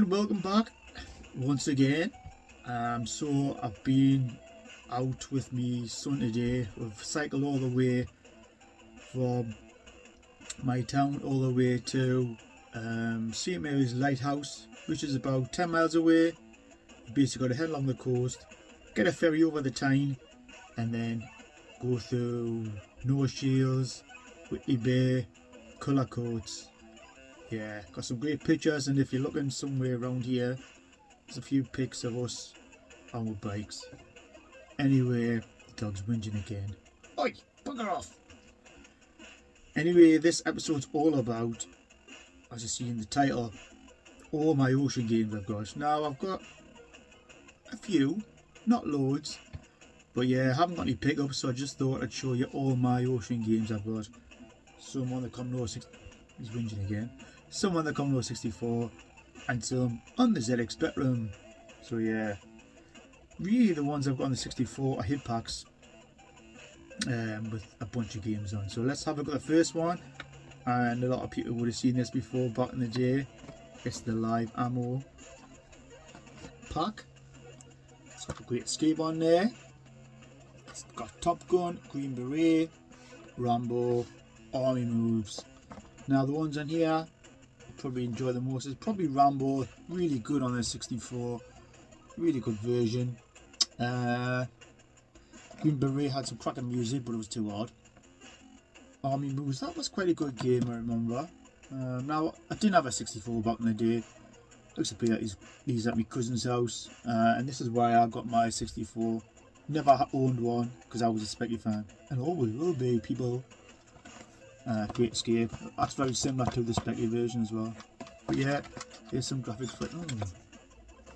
and welcome back once again. So I've been out with me son today. We've cycled all the way from my town all the way to St Mary's Lighthouse, which is about 10 miles away. You basically got to head along the coast, get a ferry over the Tyne, and then go through North Shields, Whitley Bay, Cullercoats. Yeah, got some great pictures, and if you're looking somewhere around here, there's a few pics of us on our bikes. Anyway, the dog's whinging again. Oi, bugger off! Anyway, this episode's all about, as you see in the title, all my ocean games I've got. Now, I've got a few, not loads, but yeah, I haven't got any pickups, so I just thought I'd show you all my ocean games I've got. Some on the Commodore 64, he's whinging again. Some on the Commodore 64 and some on the ZX Spectrum. So yeah, really the ones I've got on the 64 are hit packs with a bunch of games on. So let's have a look at the first one, and a lot of people would have seen this before back in the day. It's the live ammo pack. It's got a Great Escape on there. It's got Top Gun, Green Beret, Rambo, Army Moves. Now the ones on here I probably enjoy the most is probably Rambo, really good on the 64, really good version. Green Beret had some cracking music, but it was too hard. Army Moves, that was quite a good game, I remember. Now I didn't have a 64 back in the day. Looks to be that he's at my cousin's house, and this is why I got my 64. Never owned one because I was a Speccy fan, and always will be, people. Great Escape, that's very similar to the Speccy version as well. But yeah, here's some graphics for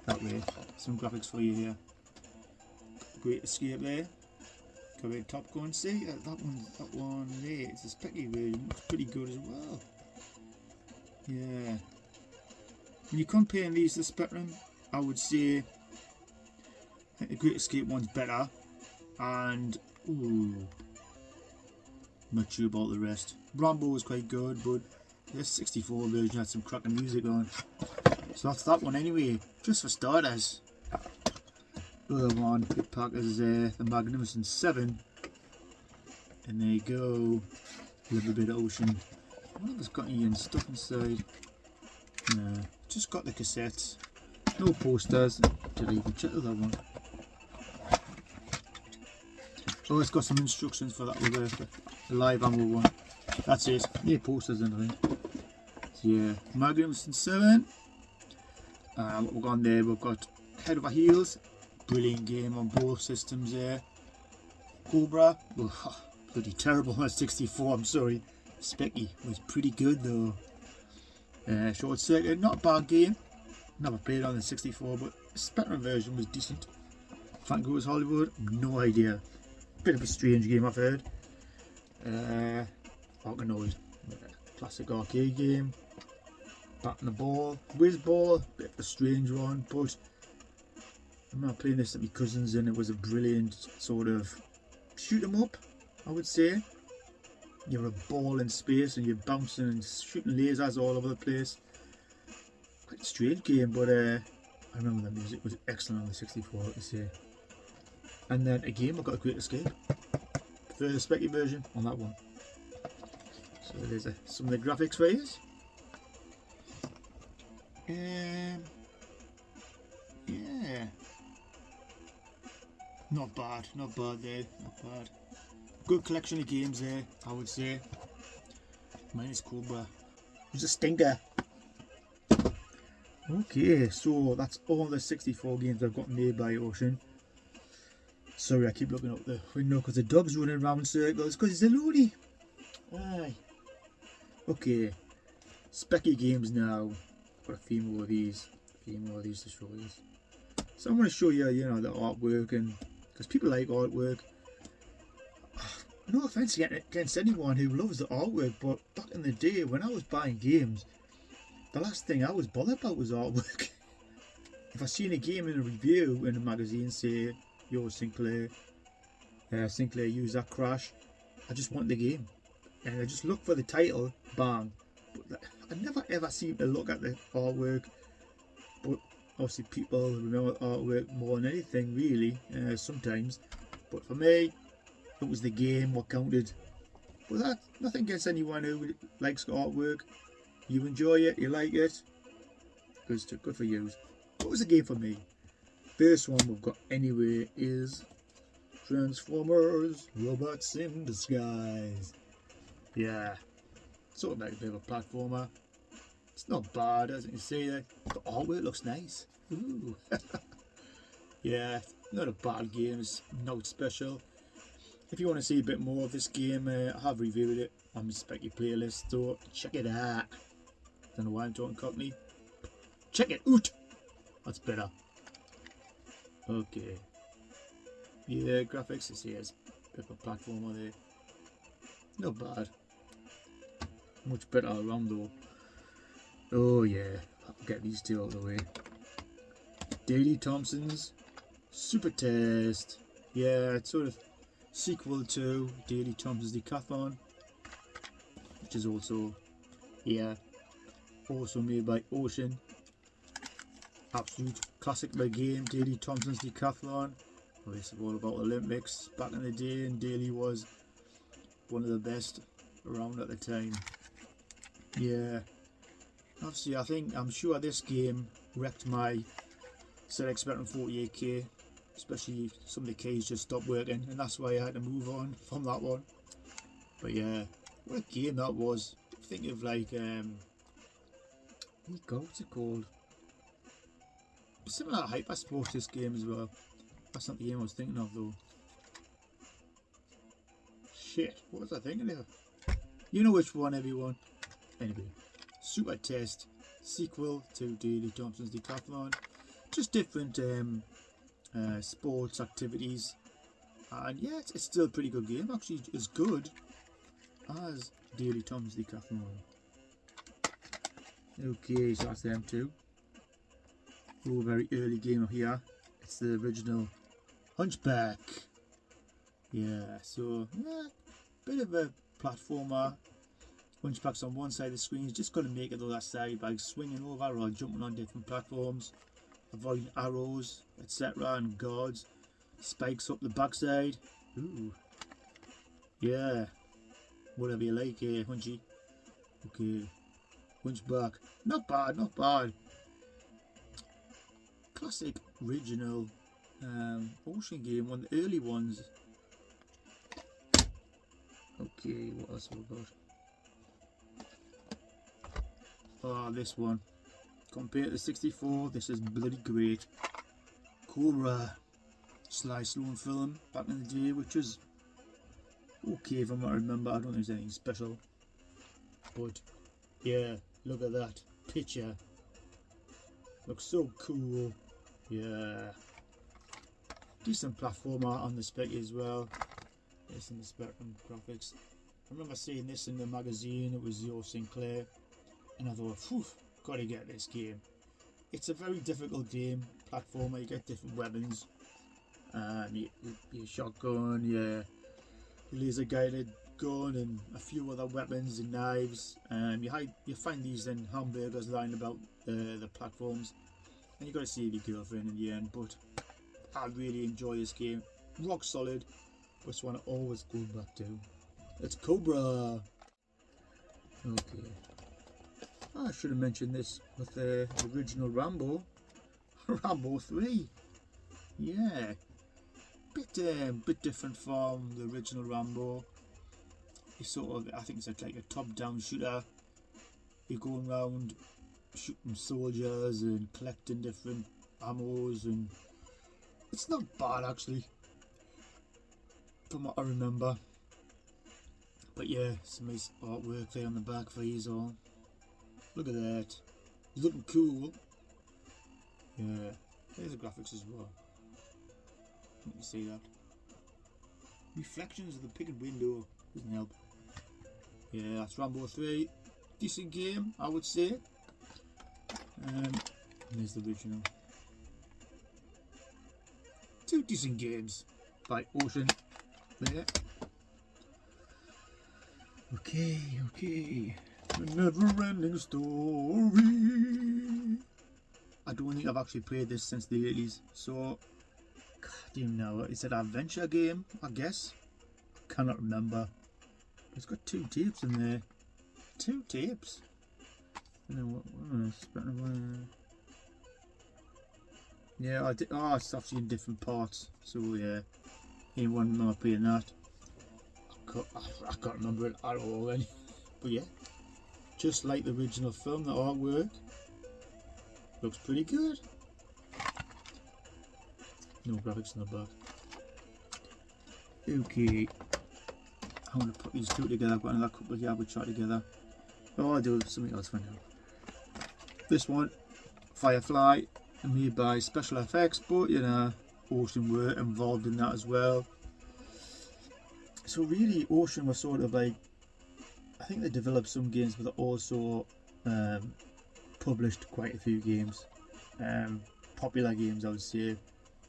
that way. Some graphics for you here. Great Escape there. Got a Top Gun. See that one there. It's a Speccy version. Looks pretty good as well. Yeah. When you compare these to the Spectrum, I would say I think the Great Escape one's better. And not sure about the rest. Rambo was quite good, but this 64 version had some cracking music on. So that's that one anyway, just for starters. The other one, pit pack is the Magnificent 7. And there you go. A little bit of ocean. I wonder if it's got any stuff inside. No, just got the cassettes. No posters. Did I even check the other one? Oh, it's got some instructions for that with the live ammo one. That's it. No posters and anything. So yeah, Magnificent 7. What we've got on there, we've got Head Over Heels. Brilliant game on both systems there. Cobra. Oh, bloody terrible on 64, I'm sorry. Speccy was pretty good though. Short Circuit, not a bad game. Never played on the 64, but the Spectrum version was decent. Frank Goes Hollywood, no idea. Bit of a strange game, I've heard. Arkanoid, classic arcade game. Batting the Ball, Whiz Ball, bit of a strange one, but I remember playing this at my cousin's and it was a brilliant sort of shoot 'em up, I would say. You're a ball in space and you're bouncing and shooting lasers all over the place. Quite a strange game, but I remember the music was excellent on the 64, like I say. And then again, I've got a Great Escape. Prefer the Speccy version on that one. So there's some of the graphics for you. Yeah. Not bad there, not bad. Good collection of games there, I would say. Mine is Cobra. It was a stinker. Okay, so that's all the 64 games I've got made by Ocean. Sorry, I keep looking out the window because the dog's running around in circles because he's a loony. Aye. Okay, Speccy games now. Got a few more of these to show you. So I'm going to show you, the artwork, and because people like artwork. No offense against anyone who loves the artwork, but back in the day when I was buying games, the last thing I was bothered about was artwork. If I seen a game in a review in a magazine, say, yo Sinclair used that crash, I just want the game. And I just look for the title, bang. But I never ever seem to look at the artwork. But Obviously people remember artwork more than anything really, sometimes, but for me it was the game what counted. But that, nothing against anyone who likes artwork. You enjoy it, you like it, good for you. What was the game for me? First one we've got anyway is Transformers Robots in Disguise. Yeah, sort of like a bit of a platformer. It's not bad, as you can see. The artwork looks nice. Ooh. Yeah, not a bad game. It's not special. If you want to see a bit more of this game, I have reviewed it on my Speccy playlist, so check it out. Don't know why I'm talking Cockney. Check it out. That's better. Okay. Yeah, graphics, you see, it's a bit of a platformer there. Not bad. Much better around though. Oh yeah, I'll get these two out of the way. Daley Thompson's Super Test. Yeah, it's sort of sequel to Daley Thompson's Decathlon, which is also, yeah, also made by Ocean. Absolute classic of a game, Daley Thompson's Decathlon. Well, it's all about Olympics back in the day, and Daley was one of the best around at the time. Yeah, obviously I'm sure this game wrecked my ZX Spectrum 48K, especially some of the keys just stopped working, and that's why I had to move on from that one. But yeah, what a game that was. Think of like what's it called? Similar Hyper Sports, this game as well. That's not the game I was thinking of though. Shit, what was I thinking of? You know which one, everyone. Anyway, Super Test, sequel to Daley Thompson's Decathlon. Just different sports activities, and yeah, it's still a pretty good game. Actually, as good as Daley Thompson's Decathlon. Okay, so that's them two. Oh, very early game here. It's the original Hunchback. Yeah, so yeah, bit of a platformer. Hunchback's on one side of the screen. He's just got to make it to the other side by swinging over or jumping on different platforms, avoiding arrows, etc. and guards. Spikes up the backside. Ooh. Yeah. Whatever you like here, Hunchy. Okay. Hunchback. Not bad, not bad. Classic original Ocean game, one of the early ones. Okay, what else have we got? Oh, this one. Compared to the 64, this is bloody great. Cobra Sly Stallone film back in the day, which was okay from what I remember. I don't think there's anything special. But yeah, look at that picture. Looks so cool. Yeah. Decent platformer on the Speccy as well. It's in the Spectrum graphics. I remember seeing this in the magazine. It was your Sinclair. And I thought, phew, gotta get this game. It's a very difficult game, platformer. You get different weapons, your shotgun, your laser guided gun, and a few other weapons and knives. You find these in hamburgers lying about the platforms, and you got to save your girlfriend in the end. But I really enjoy this game. Rock solid. Which one I always go back to. It's Cobra. Okay. I should have mentioned this with the original Rambo. Rambo 3. Yeah. Bit different from the original Rambo. It's sort of, I think it's like a top-down shooter. You're going around shooting soldiers and collecting different ammos, and it's not bad actually, from what I remember. But yeah, some nice artwork there on the back for you all. Look at that. He's looking cool. Yeah. There's the graphics as well. Let me see that. Reflections of the picket window. Doesn't help. Yeah, that's Rambo 3. Decent game, I would say. There's the original. Two decent games by Ocean there. Okay. A never-ending story. I don't think I've actually played this since the 80s. So, God, do you know? Is it an adventure game? I guess. I cannot remember. It's got 2 tapes in there. 2 tapes. Yeah, I did. Oh, it's actually in different parts. So yeah, anyone remember playing that? I can't remember it at all. Then, but yeah, just like the original film, the artwork looks pretty good. No graphics in the back. Okay, I'm gonna put these 2 together. I've got another couple here. We'll try together. Oh, I'll do something else for now. This one, Firefly, made by Special Effects, but you know, Ocean were involved in that as well. So really, Ocean was sort of like, I think they developed some games, but they also published quite a few games, popular games, I would say,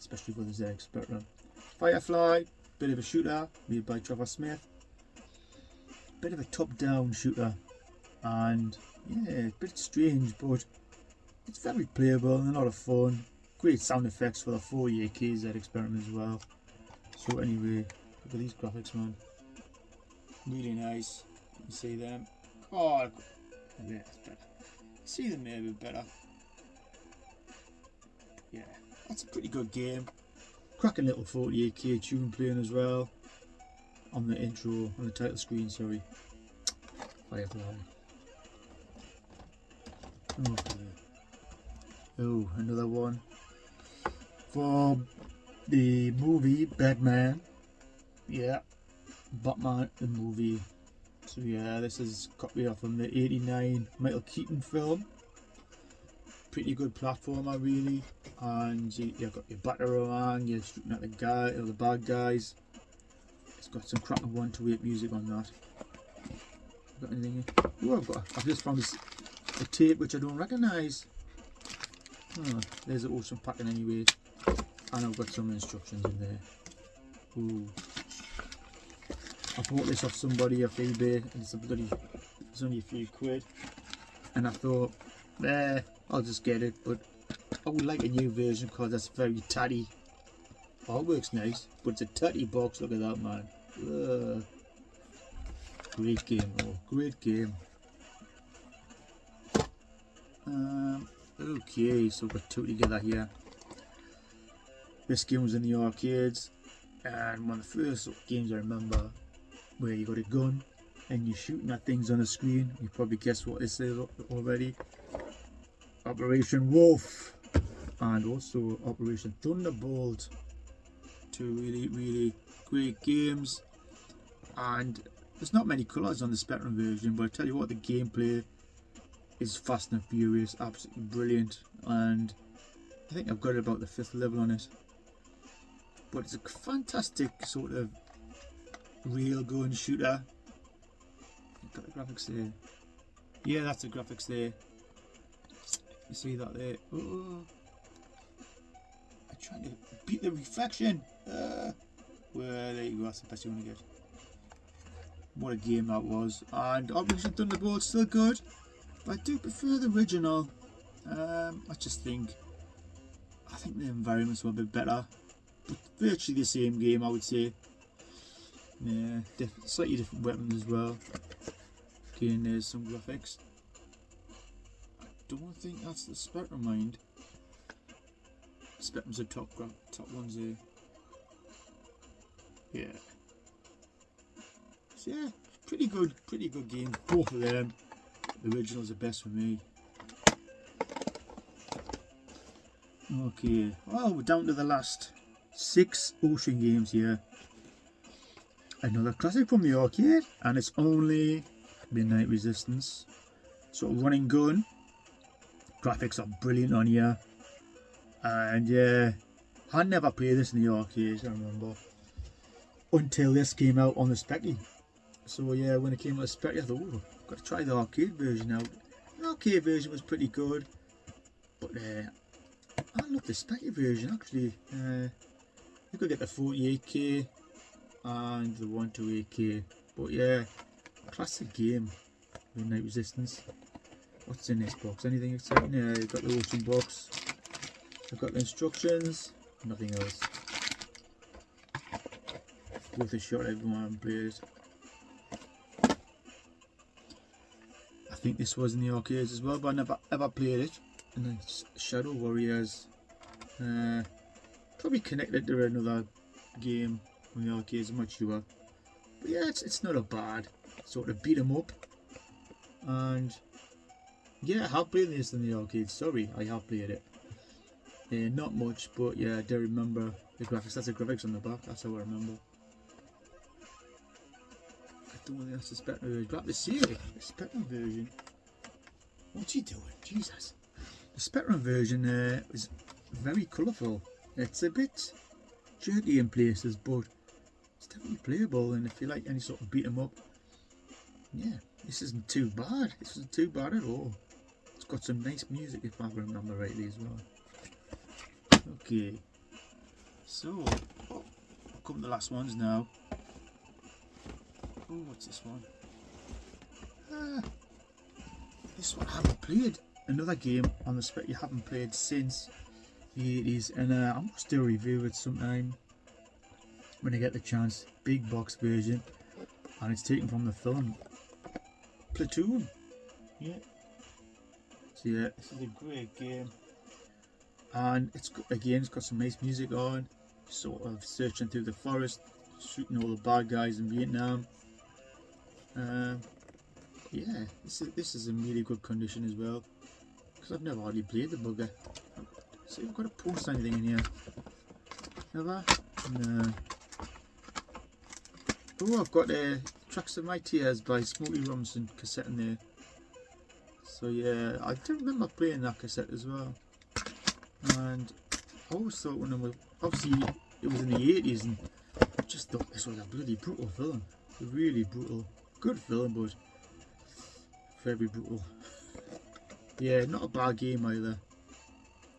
especially for the ZX Spectrum. Firefly, bit of a shooter, made by Trevor Smith. Bit of a top-down shooter, and yeah, a bit strange, but it's very playable and a lot of fun. Great sound effects for the 4K ZX Spectrum as well. So anyway, look at these graphics, man. Really nice. You can see them. Oh, yeah, that's better. See them there a bit better. Yeah, that's a pretty good game. Cracking little 48K tune playing as well. On the intro, on the title screen, sorry. Firefly. Okay. Oh, another one. For the movie Batman. Yeah. Batman the movie. So yeah, this is copied from the '89 Michael Keaton film. Pretty good platformer really, and you've got your Batarang, you're shooting at the guy or the bad guys. It's got some cracking 128 music on that. Got anything here? Oh, I've just found a tape which I don't recognise. Oh, there's the Ocean packing anyway, and I've got some instructions in there. Ooh. I bought this off somebody off eBay, and it's only a few quid, and I thought, I'll just get it, but I would like a new version because that's very tatty. Artwork's nice, but it's a tatty box. Look at that, man. Great game, oh, great game. Okay, so we've got 2 together here. This game was in the arcades, and one of the first games I remember where you got a gun and you're shooting at things on the screen. You probably guessed what this is already. Operation Wolf, and also Operation Thunderbolt. 2 really great games, and there's not many colours on the Spectrum version, but I tell you what, the gameplay is fast and furious, absolutely brilliant, and I think I've got about the 5th level on it. But it's a fantastic sort of railgun shooter. Got the graphics there. Yeah, that's the graphics there. You see that there? Oh, I'm trying to beat the reflection. Well, there you go. That's the best you want to get. What a game that was. And Operation Thunderbolt's still good, but I do prefer the original. I think the environments were a bit better, but virtually the same game, I would say. Yeah, slightly different weapons as well. Again, there's some graphics. I don't think that's the Spectrum mind. Spectrum's the top ones there. Yeah. So yeah, pretty good game. Both of them. The original's the best for me. Okay, well, we're down to the last 6 Ocean games here. Another classic from the arcade, and it's only Midnight Resistance. So run and gun. Graphics are brilliant on here. And yeah, I never played this in the arcade, I remember, until this came out on the Speccy. So yeah, when it came out on the Speccy, I thought, oh, I've got to try the arcade version out. The arcade version was pretty good, but I love the Speccy version actually. You could get the 48K and the 128K, but yeah, classic game. Midnight Resistance. What's in this box? Anything exciting? Yeah, you've got the Ocean box. I've got the instructions, nothing else. Worth a shot, everyone played it. I think this was in the arcades as well, but I never ever played it. And then Shadow Warriors. Probably connected to another game in the arcades, I'm not sure. But yeah, it's not a bad sort of beat 'em up. And yeah, I have played this in the arcades. Sorry, I have played it. Not much, but yeah, I do remember the graphics. That's the graphics on the back, that's how I remember. I don't think that's the Spectrum version. Got to see it. The Spectrum version. What's he doing? Jesus. The Spectrum version is very colourful. It's a bit jerky in places, but it's definitely playable. And if you like any sort of beat 'em up, yeah, this isn't too bad. This isn't too bad at all. It's got some nice music if I remember rightly as well. Okay, so I'll come to the last ones now. Oh, what's this one? This one I haven't played. Another game on the spec you haven't played since the 80s, and I must do a review it sometime when I get the chance. Big box version, and it's taken from the film Platoon. Yeah. So yeah, this is a great game, and it's got some nice music on. Sort of searching through the forest, shooting all the bad guys in Vietnam. Yeah, this is in really good condition as well, because I've never hardly played the bugger. See, I've got to post anything in here. Never? No. Oh, I've got Tracks of My Tears by Smokey Robinson cassette in there. So yeah, I do remember playing that cassette as well. And I always thought when I was, obviously it was in the 80s, and I just thought this was a bloody brutal film. Really brutal. Good film, but very brutal. Yeah, not a bad game either.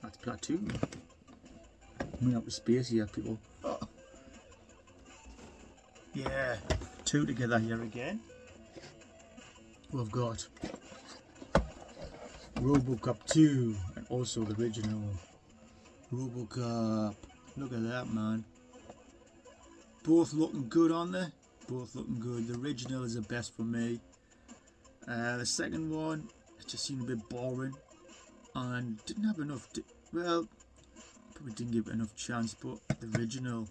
That's Platoon. Coming out with space here, people. Oh. Yeah, two together here again. We've got RoboCop 2 and also the original RoboCop. Look at that, man. Both looking good on there. Both looking good. The original is the best for me. The second one, it just seemed a bit boring and didn't have enough. Well, probably didn't give it enough chance, but the original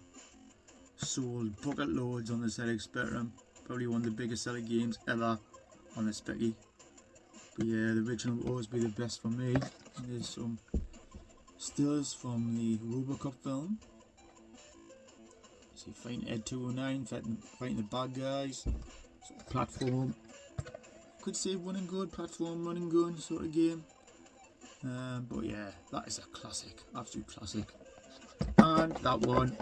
sold bucket loads on the ZX Spectrum. Probably one of the biggest selling games ever on the Speccy. But yeah, the original will always be the best for me. And there's some stills from the RoboCop film. So fighting Ed 209, fighting the bad guys. Sort of platform. Could say run and gun, platform, run and gun sort of game. But yeah, that is a classic, absolute classic. And that one,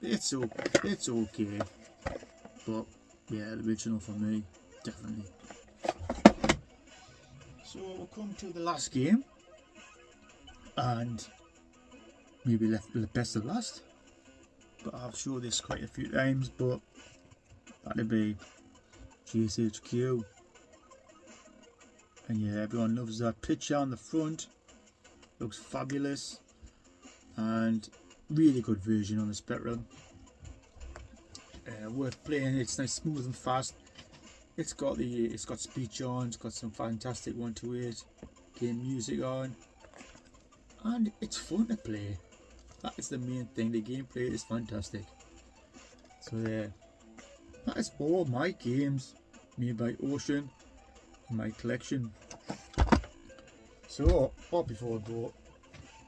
it's okay. But yeah, the original for me, definitely. So we'll come to the last game, and maybe left the best of last. But I've showed this quite a few times, but that'd be GSHQ. And yeah, everyone loves that picture on the front. Looks fabulous, and really good version on the Spectrum. Worth playing. It's nice, smooth and fast. It's got speech on. It's got some fantastic 128 game music on, and it's fun to play. That is the main thing. The gameplay is fantastic. So yeah, that is all my games made by Ocean in my collection. So, before I go,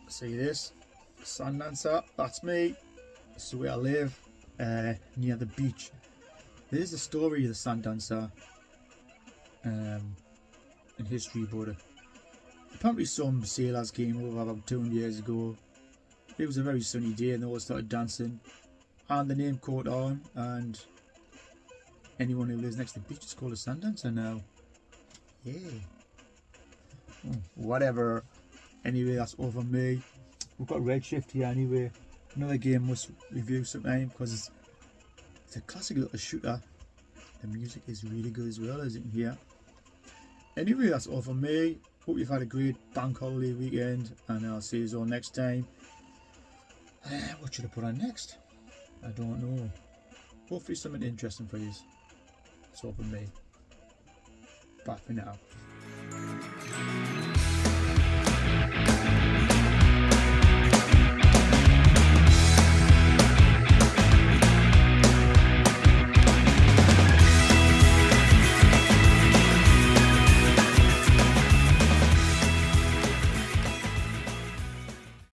see this Sand Dancer. That's me. This is where I live, near the beach. There's the story of the Sand Dancer in history, but apparently some sailors came over about 200 years ago. It was a very sunny day and they all started dancing, and the name caught on, and anyone who lives next to the beach is called a Sand Dancer now. Yeah. Whatever. Anyway, that's all from me. We've got Redshift here anyway. Another game must review sometime, because it's a classic little shooter. The music is really good as well, as you can hear. Anyway, that's all from me. Hope you've had a great bank holiday weekend, and I'll see you all next time. What should I put on next? I don't know. Hopefully something interesting for you. That's all from me. Bye for now.